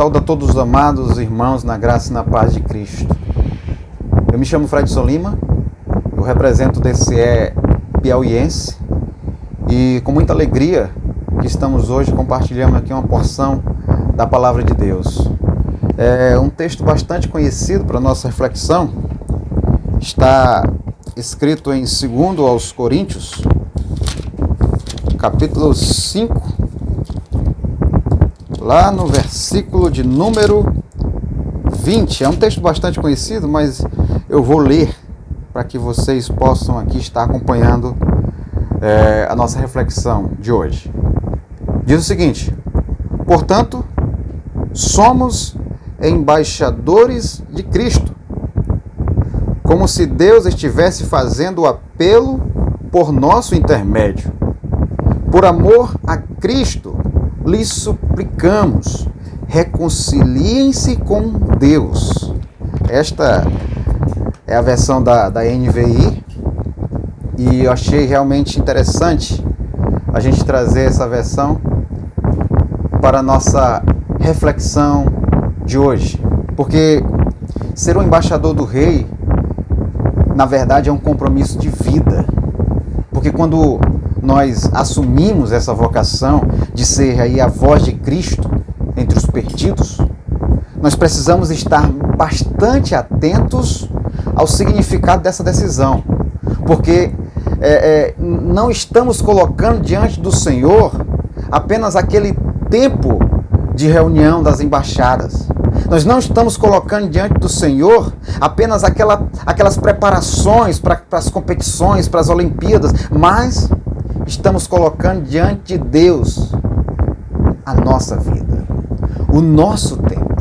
Saúdo a todos os amados irmãos na graça e na paz de Cristo. Eu me chamo Fredson Lima, eu represento o DCE piauiense e com muita alegria que estamos hoje compartilhando aqui uma porção da Palavra de Deus. É um texto bastante conhecido para nossa reflexão, está escrito em 2 aos Coríntios, capítulo 5, lá no versículo de número 20. É um texto bastante conhecido, mas eu vou ler para que vocês possam aqui estar acompanhando a nossa reflexão de hoje. Diz o seguinte: portanto, somos embaixadores de Cristo, como se Deus estivesse fazendo o apelo por nosso intermédio. Por amor a Cristo, lhes suplicamos, reconciliem-se com Deus. Esta é a versão da NVI e eu achei realmente interessante a gente trazer essa versão para a nossa reflexão de hoje. Porque ser um embaixador do Rei, na verdade, é um compromisso de vida. Porque quando nós assumimos essa vocação de ser aí a voz de Cristo entre os perdidos, nós precisamos estar bastante atentos ao significado dessa decisão, porque não estamos colocando diante do Senhor apenas aquele tempo de reunião das embaixadas. Nós não estamos colocando diante do Senhor apenas aquelas preparações para as competições, para as Olimpíadas, mas estamos colocando diante de Deus a nossa vida, o nosso tempo,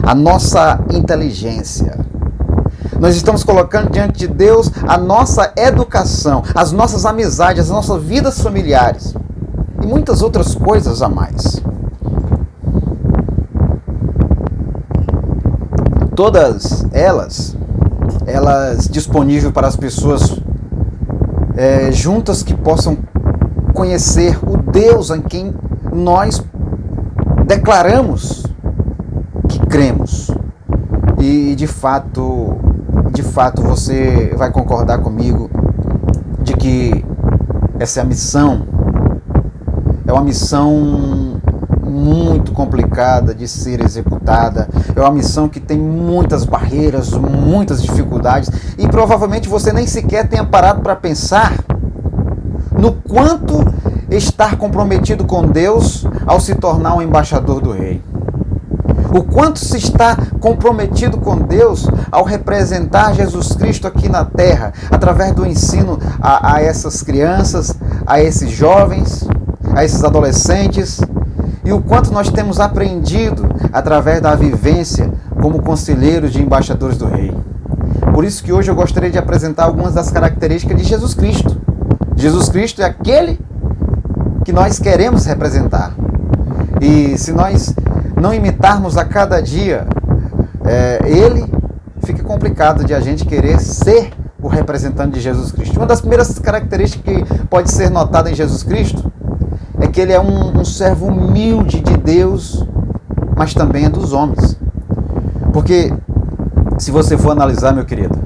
a nossa inteligência. Nós estamos colocando diante de Deus a nossa educação, as nossas amizades, as nossas vidas familiares e muitas outras coisas a mais. Todas elas disponíveis para as pessoas juntas que possam conhecer o Deus em quem nós declaramos que cremos. E de fato você vai concordar comigo de que essa é a missão, é uma missão muito complicada de ser executada, é uma missão que tem muitas barreiras, muitas dificuldades, e provavelmente você nem sequer tenha parado para pensar no quanto estar comprometido com Deus ao se tornar um embaixador do Rei. O quanto se está comprometido com Deus ao representar Jesus Cristo aqui na terra, através do ensino a essas crianças, a esses jovens, a esses adolescentes, e o quanto nós temos aprendido através da vivência como conselheiros de embaixadores do Rei. Por isso que hoje eu gostaria de apresentar algumas das características de Jesus Cristo. Jesus Cristo é aquele que nós queremos representar. E se nós não imitarmos a cada dia ele, fica complicado de a gente querer ser o representante de Jesus Cristo. Uma das primeiras características que pode ser notada em Jesus Cristo é que ele é um servo humilde de Deus, mas também é dos homens. Porque, se você for analisar, meu querido,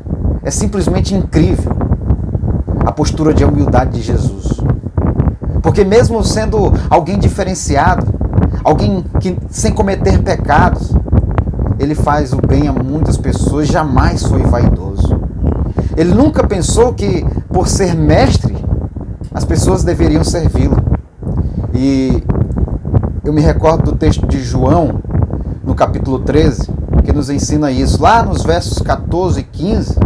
é simplesmente incrível a postura de humildade de Jesus. Porque mesmo sendo alguém diferenciado, alguém que sem cometer pecados, ele faz o bem a muitas pessoas, jamais foi vaidoso. Ele nunca pensou que, por ser mestre, as pessoas deveriam servi-lo. E eu me recordo do texto de João, no capítulo 13, que nos ensina isso, lá nos versos 14 e 15,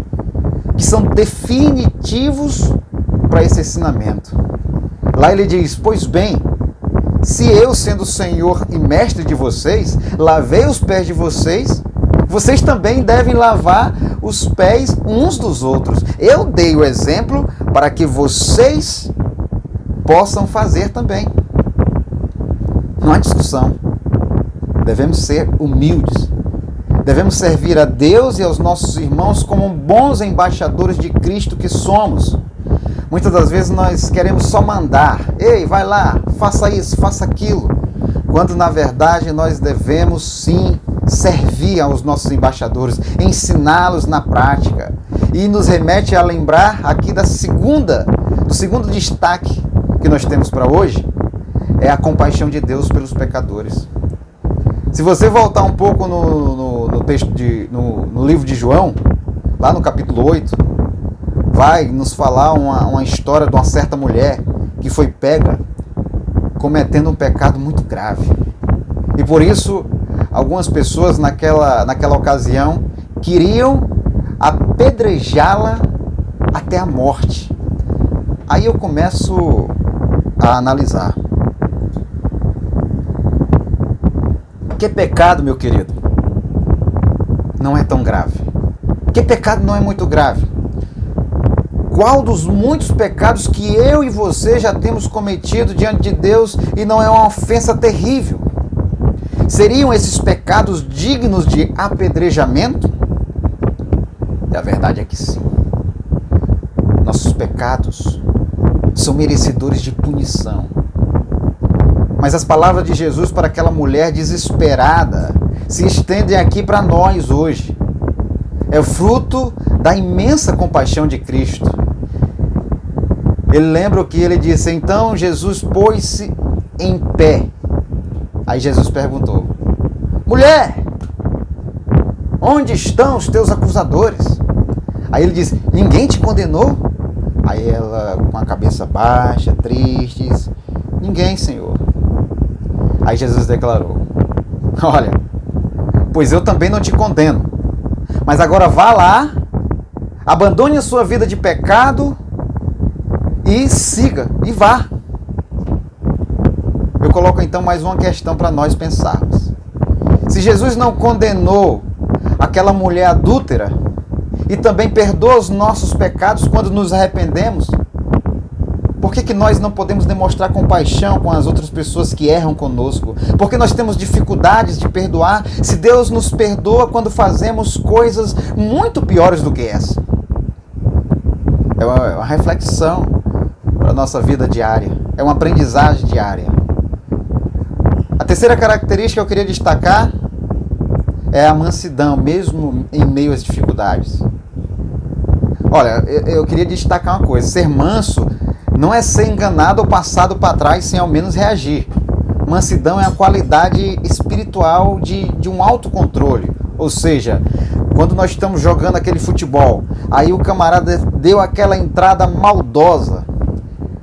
que são definitivos para esse ensinamento. Lá ele diz: pois bem, se eu, sendo Senhor e mestre de vocês, lavei os pés de vocês, vocês também devem lavar os pés uns dos outros. Eu dei o exemplo para que vocês possam fazer também. Não há discussão. Devemos ser humildes. Devemos servir a Deus e aos nossos irmãos como bons embaixadores de Cristo que somos. Muitas das vezes nós queremos só mandar. Ei, vai lá, faça isso, faça aquilo. quando na verdade nós devemos sim servir aos nossos embaixadores, ensiná-los na prática. E nos remete a lembrar aqui do segundo destaque que nós temos para hoje, é a compaixão de Deus pelos pecadores. Se você voltar um pouco no texto no livro de João, lá no capítulo 8, vai nos falar uma história de uma certa mulher que foi pega cometendo um pecado muito grave. E por isso, algumas pessoas naquela ocasião queriam apedrejá-la até a morte. Aí eu começo a analisar. Que pecado, meu querido, não é tão grave? Que pecado não é muito grave? Qual dos muitos pecados que eu e você já temos cometido diante de Deus e não é uma ofensa terrível? Seriam esses pecados dignos de apedrejamento? E a verdade é que sim. Nossos pecados são merecedores de punição. Mas as palavras de Jesus para aquela mulher desesperada se estendem aqui para nós hoje. É o fruto da imensa compaixão de Cristo. Ele lembra o que ele disse: então Jesus pôs-se em pé. Aí Jesus perguntou: mulher, onde estão os teus acusadores? Aí ele disse: ninguém te condenou? Aí ela, com a cabeça baixa, triste, disse: ninguém, Senhor. Aí Jesus declarou: olha, pois eu também não te condeno, mas agora vá lá, abandone a sua vida de pecado e siga, e vá. Eu coloco então mais uma questão para nós pensarmos. Se Jesus não condenou aquela mulher adúltera e também perdoa os nossos pecados quando nos arrependemos, por que nós não podemos demonstrar compaixão com as outras pessoas que erram conosco? Por que nós temos dificuldades de perdoar se Deus nos perdoa quando fazemos coisas muito piores do que essa? É uma reflexão para a nossa vida diária. É uma aprendizagem diária. A terceira característica que eu queria destacar é a mansidão, mesmo em meio às dificuldades. Olha, eu queria destacar uma coisa: ser manso não é ser enganado ou passado para trás sem ao menos reagir. Mansidão é a qualidade espiritual de um autocontrole. Ou seja, quando nós estamos jogando aquele futebol, aí o camarada deu aquela entrada maldosa,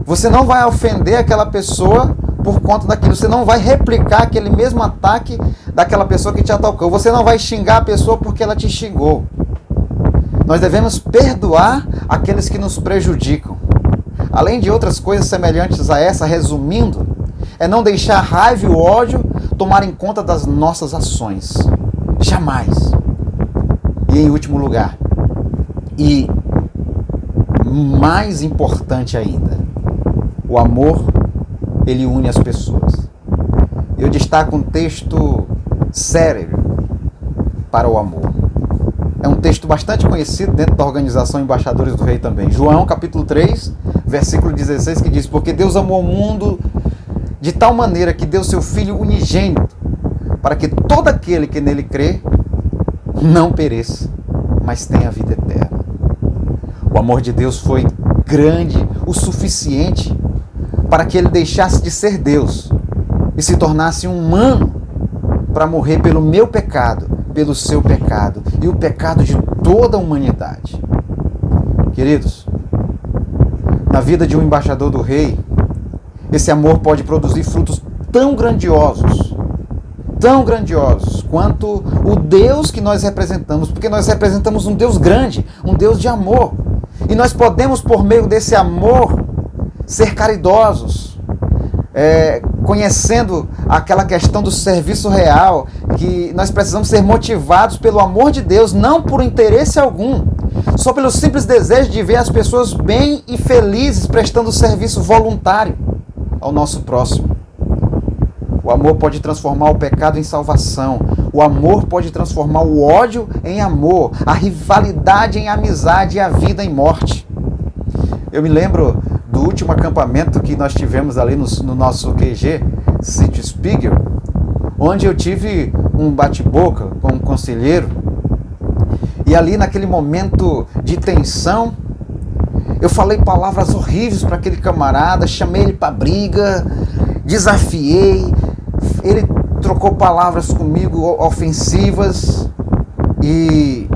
você não vai ofender aquela pessoa por conta daquilo. Você não vai replicar aquele mesmo ataque daquela pessoa que te atacou. Você não vai xingar a pessoa porque ela te xingou. Nós devemos perdoar aqueles que nos prejudicam. Além de outras coisas semelhantes a essa, resumindo, é não deixar a raiva e o ódio tomarem conta das nossas ações. Jamais. E em último lugar, e mais importante ainda, o amor, ele une as pessoas. Eu destaco um texto célebre para o amor. É um texto bastante conhecido dentro da organização Embaixadores do Rei também. João, capítulo 3, versículo 16, que diz: porque Deus amou o mundo de tal maneira que deu seu Filho unigênito, para que todo aquele que nele crê não pereça, mas tenha a vida eterna. O amor de Deus foi grande o suficiente para que ele deixasse de ser Deus e se tornasse um humano para morrer pelo meu pecado, pelo seu pecado e o pecado de toda a humanidade. Queridos, na vida de um embaixador do rei, esse amor pode produzir frutos tão grandiosos quanto o Deus que nós representamos, porque nós representamos um Deus grande, um Deus de amor. E nós podemos, por meio desse amor, ser caridosos, conhecendo aquela questão do serviço real, que nós precisamos ser motivados pelo amor de Deus, não por interesse algum, só pelo simples desejo de ver as pessoas bem e felizes prestando serviço voluntário ao nosso próximo. O amor pode transformar o pecado em salvação. O amor pode transformar o ódio em amor, a rivalidade em amizade e a vida em morte. Eu me lembro do último acampamento que nós tivemos ali no nosso QG, Sítio Spiegel, onde eu tive um bate-boca com um conselheiro, e ali naquele momento de tensão, eu falei palavras horríveis para aquele camarada, chamei ele para briga, desafiei, ele trocou palavras comigo ofensivas, e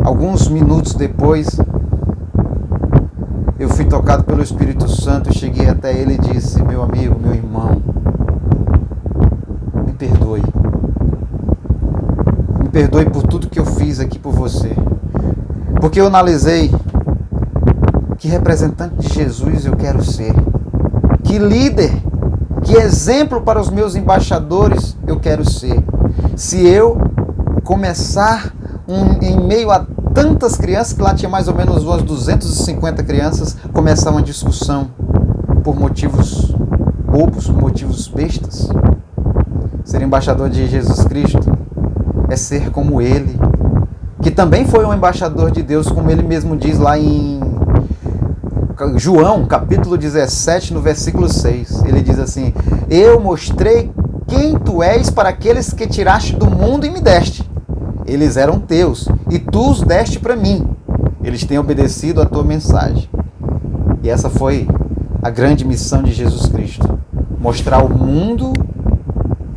alguns minutos depois eu fui tocado pelo Espírito Santo, cheguei até ele e disse: meu amigo, meu irmão, me perdoe. Me perdoe por tudo que eu fiz aqui por você. Porque eu analisei que representante de Jesus eu quero ser. Que líder, que exemplo para os meus embaixadores eu quero ser. Se eu começar em meio a tantas crianças, que lá tinha mais ou menos umas 250 crianças, começar uma discussão por motivos bobos, motivos bestas. Ser embaixador de Jesus Cristo é ser como Ele, que também foi um embaixador de Deus, como Ele mesmo diz lá em João, capítulo 17, no versículo 6. Ele diz assim: eu mostrei quem tu és para aqueles que tiraste do mundo e me deste. Eles eram teus, e tu os deste para mim. Eles têm obedecido a tua mensagem. E essa foi a grande missão de Jesus Cristo: mostrar ao mundo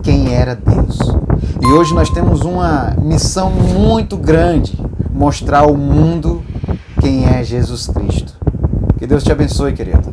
quem era Deus. E hoje nós temos uma missão muito grande: mostrar ao mundo quem é Jesus Cristo. Que Deus te abençoe, querido.